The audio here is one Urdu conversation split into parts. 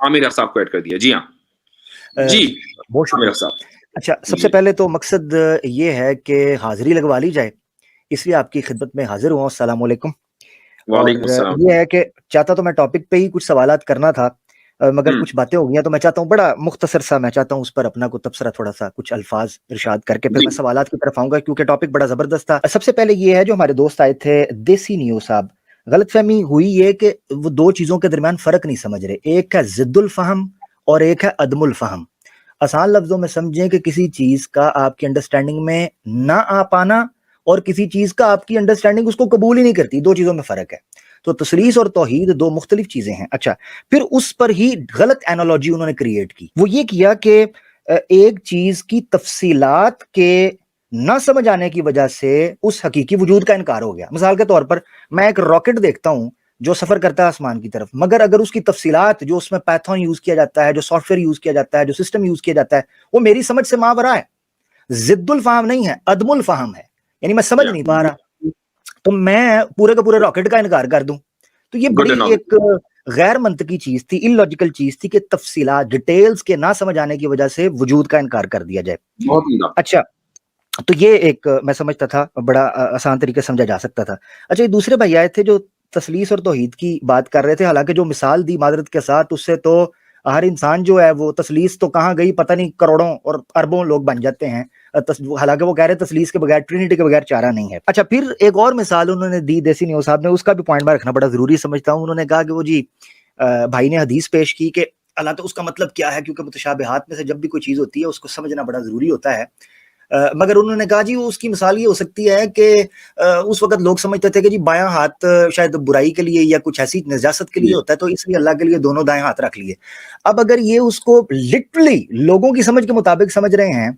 عامر صاحب کو ایڈ کر دیا. جی ہاں جی بہت عامر شکریہ. صاحب. اچھا سب سے پہلے تو مقصد یہ ہے کہ حاضری لگوا لی جائے, اس لیے آپ کی خدمت میں حاضر ہوں. السلام علیکم. اور وعلیکم السلام. یہ ہے کہ چاہتا تو میں ٹاپک پہ ہی کچھ سوالات کرنا تھا, مگر کچھ باتیں ہو گئی ہیں تو میں چاہتا ہوں بڑا مختصر سا میں چاہتا ہوں اس پر اپنا کو تبصرہ تھوڑا سا کچھ الفاظ ارشاد کر کے پھر میں سوالات کی طرف آؤں گا, کیونکہ ٹاپک بڑا زبردست تھا. سب سے پہلے یہ ہے جو ہمارے دوست آئے تھے دیسی نیو صاحب, غلط فہمی ہوئی یہ کہ وہ دو چیزوں کے درمیان فرق نہیں سمجھ رہے, ایک ہے ضد الفہم اور ایک ہے عدم الفہم. آسان لفظوں میں سمجھیں کہ کسی چیز کا آپ کی انڈرسٹینڈنگ میں نہ آ پانا اور کسی چیز کا آپ کی انڈرسٹینڈنگ اس کو قبول ہی نہیں کرتی, دو چیزوں میں فرق ہے. تو تثلیث اور توحید دو مختلف چیزیں ہیں. اچھا پھر اس پر ہی غلط اینالوجی انہوں نے کریٹ کی. وہ یہ کیا کہ ایک چیز کی تفصیلات کے نہ سمجھ آنے کی وجہ سے اس حقیقی وجود کا انکار ہو گیا. مثال کے طور پر میں ایک راکٹ دیکھتا ہوں جو سفر کرتا ہے آسمان کی طرف, مگر اگر اس کی تفصیلات جو اس میں پیتھون یوز کیا جاتا ہے, جو سافٹ ویئر یوز کیا جاتا ہے, جو سسٹم یوز کیا جاتا ہے, وہ میری سمجھ سے ماورا ہے, ضد الفہم نہیں ہے, عدم الفہم ہے, یعنی میں سمجھ نہیں پا رہا, تو میں پورے کا پورے راکٹ کا انکار کر دوں. تو یہ بڑی ایک غیر منطقی چیز تھی, ان لاجیکل چیز تھی کہ تفصیلات ڈیٹیلز کے نہ سمجھ آنے کی وجہ سے وجود کا انکار کر دیا جائے. اچھا تو یہ ایک میں سمجھتا تھا بڑا آسان طریقے سے سمجھا جا سکتا تھا. اچھا یہ دوسرے بھائی آئے تھے جو تثلیث اور توحید کی بات کر رہے تھے, حالانکہ جو مثال دی معذرت کے ساتھ اس سے تو ہر انسان جو ہے وہ تثلیث تو کہاں گئی پتہ نہیں, کروڑوں اور اربوں لوگ بن جاتے ہیں, حالانکہ وہ کہہ رہے تثلیث کے بغیر, ٹرینٹی کے بغیر چارہ نہیں ہے. اچھا پھر ایک اور مثال انہوں نے دی دیسی نیو صاحب نے, اس کا بھی پوائنٹ میں رکھنا بڑا ضروری سمجھتا ہوں. انہوں نے کہا کہ وہ جی بھائی نے حدیث پیش کی کہ اللہ تو اس کا مطلب کیا ہے, کیونکہ متشابہات میں سے جب بھی کوئی چیز ہوتی ہے اس کو سمجھنا بڑا ضروری ہوتا ہے. مگر انہوں نے کہا جی اس کی مثال یہ ہو سکتی ہے کہ اس وقت لوگ سمجھتے تھے کہ جی بایاں ہاتھ شاید برائی کے لیے یا کچھ ایسی نجاست کے لیے ہوتا ہے, تو اس لیے اللہ کے لیے دونوں دائیں ہاتھ رکھ لیے. اب اگر یہ اس کو لٹرلی لوگوں کی سمجھ کے مطابق سمجھ رہے ہیں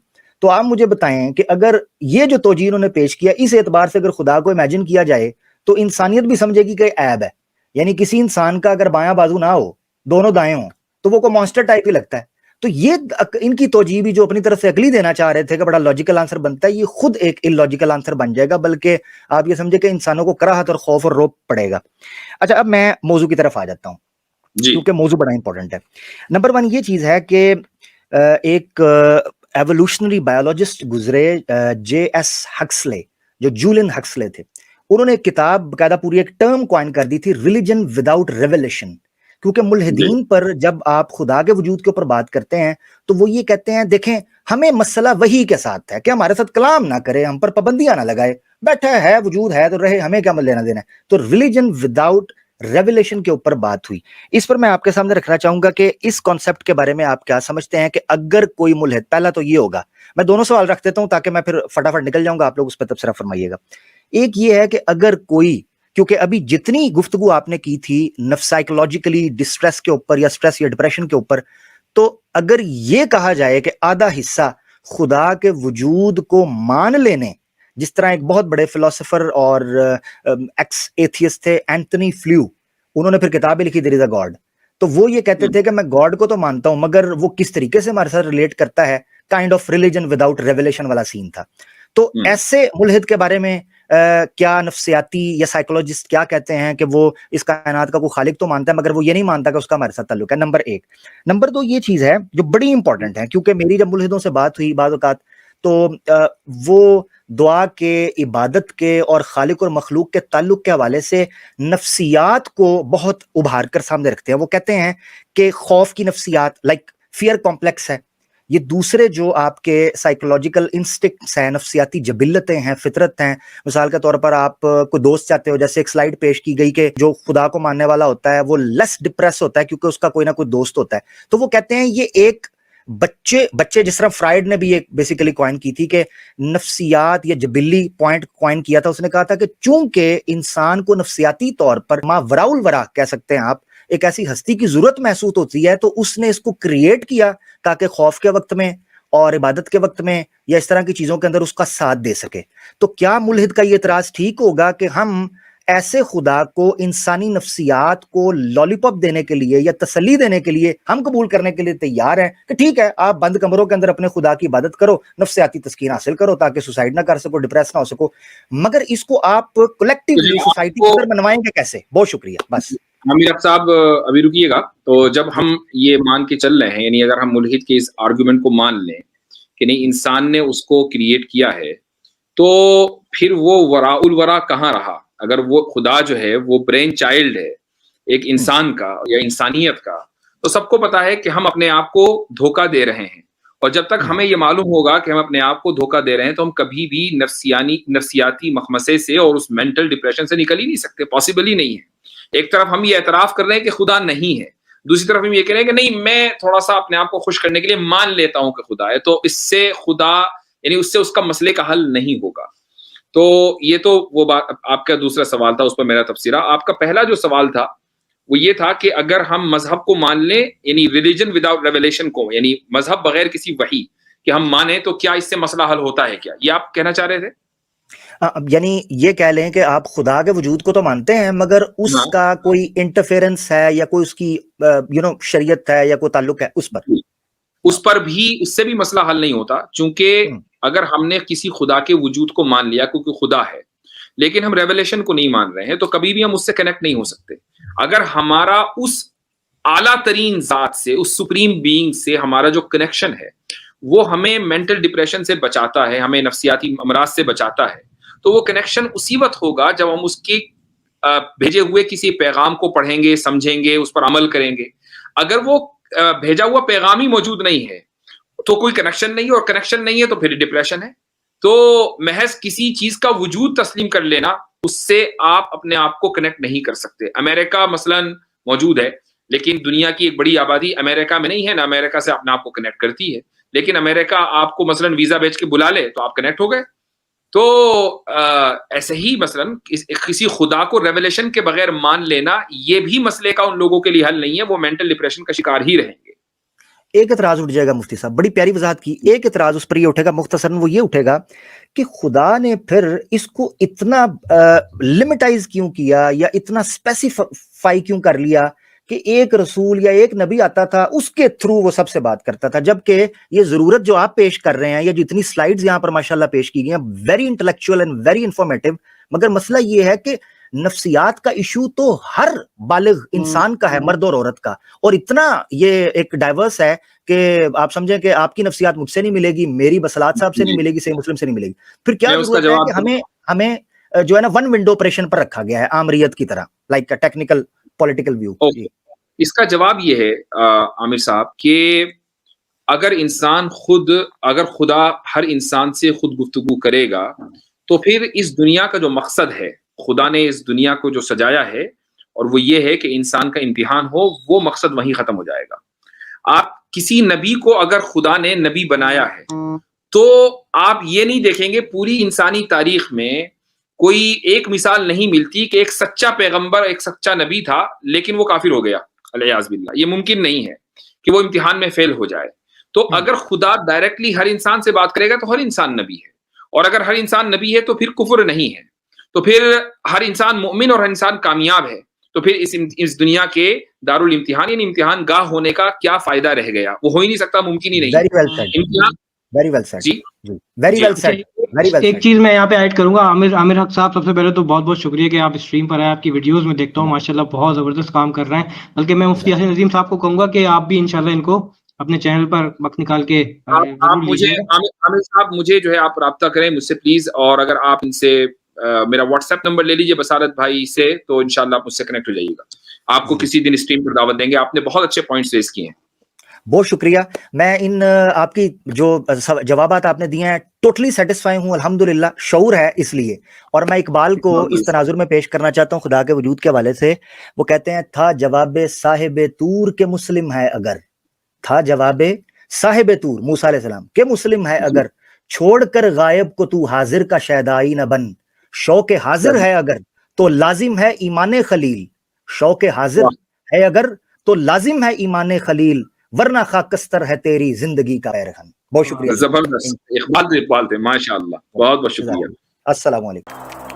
تو آپ مجھے بتائیں کہ اگر یہ جو توجیہ انہوں نے پیش کیا اس اعتبار سے اگر خدا کو امیجن کیا جائے تو انسانیت بھی سمجھے گی کہ عیب ہے, یعنی کسی انسان کا اگر بایاں بازو نہ ہو دونوں دائیں ہوں تو وہ کو مانسٹر ٹائپ ہی لگتا ہے. تو یہ ان کی توجیہ بھی جو اپنی طرف سے عقلی دینا چاہ رہے تھے کہ بڑا لاجیکل آنسر بنتا ہے, یہ خود ایک ان لاجیکل آنسر بن جائے گا, بلکہ آپ یہ سمجھے کہ انسانوں کو کراہت اور خوف اور روب پڑے گا. اچھا اب میں موضوع کی طرف آ جاتا ہوں کیونکہ موضوع بڑا امپورٹنٹ ہے. نمبر 1 یہ چیز ہے کہ ایک ایوولوشنری بایولوجسٹ گزرے جے ایس ہکسلے, جو جولین ہکسلے تھے, انہوں نے ایک کتاب باقاعدہ پوری ایک ٹرم کوائن کر دی تھی, ریلیجن وداؤٹ ریویلیشن. کیونکہ ملحدین پر جب آپ خدا کے وجود کے اوپر بات کرتے ہیں تو وہ یہ کہتے ہیں دیکھیں ہمیں مسئلہ وحی کے ساتھ ہے کہ ہمارے ساتھ کلام نہ کرے, ہم پر پابندیاں نہ لگائے, بیٹھا ہے وجود ہے تو رہے, ہمیں کیا لینا دینا ہے. تو ریلیجن وداؤٹ ریویلیشن کے اوپر بات ہوئی. اس پر میں آپ کے سامنے رکھنا چاہوں گا کہ اس کانسیپٹ کے بارے میں آپ کیا سمجھتے ہیں کہ اگر کوئی ملحد, پہلا تو یہ ہوگا, میں دونوں سوال رکھ دیتا ہوں تاکہ میں پھر فٹافٹ نکل جاؤں گا, آپ لوگ اس پہ تبصرہ فرمائیے گا. ایک یہ ہے کہ اگر کوئی, کیونکہ ابھی جتنی گفتگو آپ نے کی تھی سائیکولوجیکلی ڈسٹریس کے اوپر یا سٹریس یا ڈپریشن کے اوپر, تو اگر یہ کہا جائے کہ آدھا حصہ خدا کے وجود کو مان لینے, جس طرح ایک بہت بڑے فلسفر اور ایکس ایتھیسٹ تھے اینتھنی فلیو, انہوں نے پھر کتابیں لکھی دیر از اے گاڈ, تو وہ یہ کہتے تھے کہ میں گاڈ کو تو مانتا ہوں مگر وہ کس طریقے سے ہمارے ساتھ ریلیٹ کرتا ہے, kind of religion without revelation والا سین تھا. تو ایسے ملحد کے بارے میں کیا نفسیاتی یا سائیکولوجسٹ کیا کہتے ہیں کہ وہ اس کائنات کا کوئی خالق تو مانتا ہے مگر وہ یہ نہیں مانتا کہ اس کا ہمارے ساتھ تعلق ہے. نمبر 1. نمبر 2 یہ چیز ہے جو بڑی امپورٹنٹ ہے, کیونکہ میری جب ملحدوں سے بات ہوئی بعض اوقات تو وہ دعا کے, عبادت کے اور خالق اور مخلوق کے تعلق کے حوالے سے نفسیات کو بہت ابھار کر سامنے رکھتے ہیں. وہ کہتے ہیں کہ خوف کی نفسیات لائک فیئر کمپلیکس ہے, یہ دوسرے جو آپ کے سائیکولوجیکل انسٹنکٹس ہیں, نفسیاتی جبلتیں ہیں, فطرت ہیں. مثال کے طور پر آپ کو دوست چاہتے ہو, جیسے ایک سلائیڈ پیش کی گئی کہ جو خدا کو ماننے والا ہوتا ہے وہ لیس ڈپریس ہوتا ہے کیونکہ اس کا کوئی نہ کوئی دوست ہوتا ہے. تو وہ کہتے ہیں یہ ایک بچے جس طرح فرائیڈ نے بھی ایک بیسیکلی کوائن کی تھی کہ نفسیات یا جبلی پوائنٹ کوائن کیا تھا, اس نے کہا تھا کہ چونکہ انسان کو نفسیاتی طور پر ما وراء الورا کہہ سکتے ہیں آپ, ایک ایسی ہستی کی ضرورت محسوس ہوتی ہے, تو اس نے اس کو کریٹ کیا تاکہ خوف کے وقت میں اور عبادت کے وقت میں یا اس طرح کی چیزوں کے اندر اس کا ساتھ دے سکے. تو کیا ملحد کا یہ اعتراض ٹھیک ہوگا کہ ہم ایسے خدا کو انسانی نفسیات کو لالی پاپ دینے کے لیے یا تسلی دینے کے لیے ہم قبول کرنے کے لیے تیار ہیں کہ ٹھیک ہے آپ بند کمروں کے اندر اپنے خدا کی عبادت کرو, نفسیاتی تسکین حاصل کرو تاکہ سوسائڈ نہ کر سکو, ڈپریس نہ ہو سکو, مگر اس کو آپ کلیکٹیولی سوسائٹی کے اندر منوائیں گے کیسے؟ بہت شکریہ. بس عامر صاحب ابھی رکیے گا. تو جب ہم یہ مان کے چل رہے ہیں, یعنی اگر ہم ملحد کے اس آرگومنٹ کو مان لیں کہ نہیں انسان نے اس کو کریٹ کیا ہے, تو پھر وہ وراء الورا کہاں رہا؟ اگر وہ خدا جو ہے وہ برین چائلڈ ہے ایک انسان کا یا انسانیت کا, تو سب کو پتا ہے کہ ہم اپنے آپ کو دھوکہ دے رہے ہیں, اور جب تک ہمیں یہ معلوم ہوگا کہ ہم اپنے آپ کو دھوکہ دے رہے ہیں تو ہم کبھی بھی نفسیاتی مخمسے سے اور اس مینٹل ڈپریشن سے نکل ہی نہیں سکتے, پاسبل ہی نہیں ہے. ایک طرف ہم یہ اعتراف کر رہے ہیں کہ خدا نہیں ہے, دوسری طرف ہم یہ کہہ رہے ہیں کہ نہیں میں تھوڑا سا اپنے آپ کو خوش کرنے کے لیے مان لیتا ہوں کہ خدا ہے, تو اس سے خدا یعنی اس سے اس کا مسئلے کا حل نہیں ہوگا. تو یہ تو وہ بات, آپ کا دوسرا سوال تھا, اس پر میرا تبصرہ. آپ کا پہلا جو سوال تھا وہ یہ تھا کہ اگر ہم مذہب کو مان لیں, یعنی ریلیجن وداؤٹ ریویلیشن کو, یعنی مذہب بغیر کسی وحی کہ ہم مانیں, تو کیا اس سے مسئلہ حل ہوتا ہے کیا, یہ آپ کہنا چاہ رہے تھے؟ یعنی یہ کہہ لیں کہ آپ خدا کے وجود کو تو مانتے ہیں مگر اس کا کوئی انٹرفیرنس ہے یا کوئی اس کی شریعت ہے یا کوئی تعلق ہے اس پر بھی اس سے بھی مسئلہ حل نہیں ہوتا, چونکہ اگر ہم نے کسی خدا کے وجود کو مان لیا کیونکہ خدا ہے, لیکن ہم ریویلیشن کو نہیں مان رہے ہیں, تو کبھی بھی ہم اس سے کنیکٹ نہیں ہو سکتے. اگر ہمارا اس اعلیٰ ترین ذات سے, اس سپریم بینگ سے ہمارا جو کنیکشن ہے وہ ہمیں مینٹل ڈپریشن سے بچاتا ہے, ہمیں نفسیاتی امراض سے بچاتا ہے, تو وہ کنیکشن اسی وقت ہوگا جب ہم اس کی بھیجے ہوئے کسی پیغام کو پڑھیں گے, سمجھیں گے, اس پر عمل کریں گے. اگر وہ بھیجا ہوا پیغام ہی موجود نہیں ہے تو کوئی کنیکشن نہیں ہے, اور کنیکشن نہیں ہے تو پھر ڈپریشن ہے. تو محض کسی چیز کا وجود تسلیم کر لینا, اس سے آپ اپنے آپ کو کنیکٹ نہیں کر سکتے. امریکہ مثلا موجود ہے, لیکن دنیا کی ایک بڑی آبادی امریکہ میں نہیں ہے, نہ امریکہ سے اپنے آپ کو کنیکٹ کرتی ہے. لیکن امریکہ آپ کو مثلا ویزا بیچ کے بلا لے تو آپ کنیکٹ ہو گئے. تو ایسے ہی مثلا کسی خدا کو ریویلیشن کے بغیر مان لینا, یہ بھی مسئلے کا ان لوگوں کے لیے حل نہیں ہے, وہ مینٹل ڈپریشن کا شکار ہی رہیں گے. ایک اعتراض اٹھ جائے گا مفتی صاحب, بڑی پیاری وضاحت کی. ایک اعتراض اس پر یہ اٹھے گا مختصراً, وہ یہ اٹھے گا کہ خدا نے پھر اس کو اتنا لمٹائز کیوں کیا یا اتنا اسپیسیفائی کیوں کر لیا کہ ایک رسول یا ایک نبی آتا تھا اس کے تھرو وہ سب سے بات کرتا تھا, جبکہ یہ ضرورت جو آپ پیش کر رہے ہیں یا جتنی سلائیڈز یہاں پر ماشاءاللہ پیش کی گئی ہیں, very intellectual and very informative, مگر مسئلہ یہ ہے کہ نفسیات کا ایشو تو ہر بالغ انسان کا ہے, مرد اور عورت کا, اور اتنا یہ ایک ڈائیورس ہے کہ آپ سمجھیں کہ آپ کی نفسیات مجھ سے نہیں ملے گی, میری بسلات صاحب سے نہیں ملے گی, صحیح مسلم سے نہیں ملے گی. پھر کیا ضرورت ہے کہ ہمیں جو ہے نا ون ونڈو آپریشن پر رکھا گیا ہے عامریت کی طرح, لائک ٹیکنیکل پولیٹیکل ویو. اس کا جواب یہ ہے عامر صاحب کہ اگر خدا ہر انسان سے خود گفتگو کرے گا, تو پھر اس دنیا کا جو مقصد ہے, خدا نے اس دنیا کو جو سجایا ہے, اور وہ یہ ہے کہ انسان کا امتحان ہو, وہ مقصد وہیں ختم ہو جائے گا. آپ کسی نبی کو اگر خدا نے نبی بنایا ہے تو آپ یہ نہیں دیکھیں گے پوری انسانی تاریخ میں کوئی ایک مثال نہیں ملتی کہ ایک سچا پیغمبر, ایک سچا نبی تھا لیکن وہ کافر ہو گیا, علیاذ باللہ. یہ ممکن نہیں ہے کہ وہ امتحان میں فیل ہو جائے. تو اگر خدا ڈائریکٹلی ہر انسان سے بات کرے گا تو ہر انسان نبی ہے, اور اگر ہر انسان نبی ہے تو پھر کفر نہیں ہے, تو پھر ہر انسان مؤمن اور ہر انسان کامیاب ہے. تو پھر اس دنیا کے دارالامتحان یعنی امتحان گاہ ہونے کا کیا فائدہ رہ گیا؟ وہ ہو ہی نہیں سکتا, ممکن ہی نہیں. ایک چیز میں یہاں پہ ایڈ کروں گا, عامر حق صاحب, سب سے پہلے تو بہت بہت شکریہ کہ آپ اسٹریم پر آئے. آپ کی ویڈیوز میں دیکھتا ہوں ماشاءاللہ بہت زبردست کام کر رہے ہیں. بلکہ میں مفتی یاسین عظیم صاحب کو کہوں گا کہ آپ بھی انشاءاللہ ان کو اپنے چینل پر وقت نکال کے آپ مجھے عامر صاحب مجھے جو ہے آپ رابطہ کریں مجھ سے پلیز, اور اگر آپ ان سے میرا واٹس ایپ نمبر لے لیجیے بصارت بھائی سے, تو انشاءاللہ آپ مجھ سے کنیکٹ ہو جائیے گا. آپ کو کسی دن اسٹریم پر دعوت دیں گے. آپ نے بہت اچھے پوائنٹس ریز کیے ہیں. بہت شکریہ. میں ان آپ کی جو جوابات آپ نے دیے ہیں ٹوٹلی سیٹسفائی ہوں الحمدللہ, شعور ہے اس لیے. اور میں اقبال کو اس تناظر میں پیش کرنا چاہتا ہوں خدا کے وجود کے حوالے سے. وہ کہتے ہیں, تھا جواب صاحب طور کے مسلم ہے اگر, تھا جواب صاحب طور موسیٰ علیہ السلام کے مسلم ہے اگر, چھوڑ کر غائب کو تو حاضر کا شیدائی نہ بن, شوق حاضر ہے اگر تو لازم ہے ایمان خلیل, شوق حاضر ہے اگر تو لازم ہے ایمان خلیل, ورنہ خاکستر ہے تیری زندگی کا پیرہن. بہت شکریہ. زبردست اقبال تھے, ماشاء اللہ, بہت بہت شکریہ. السلام علیکم.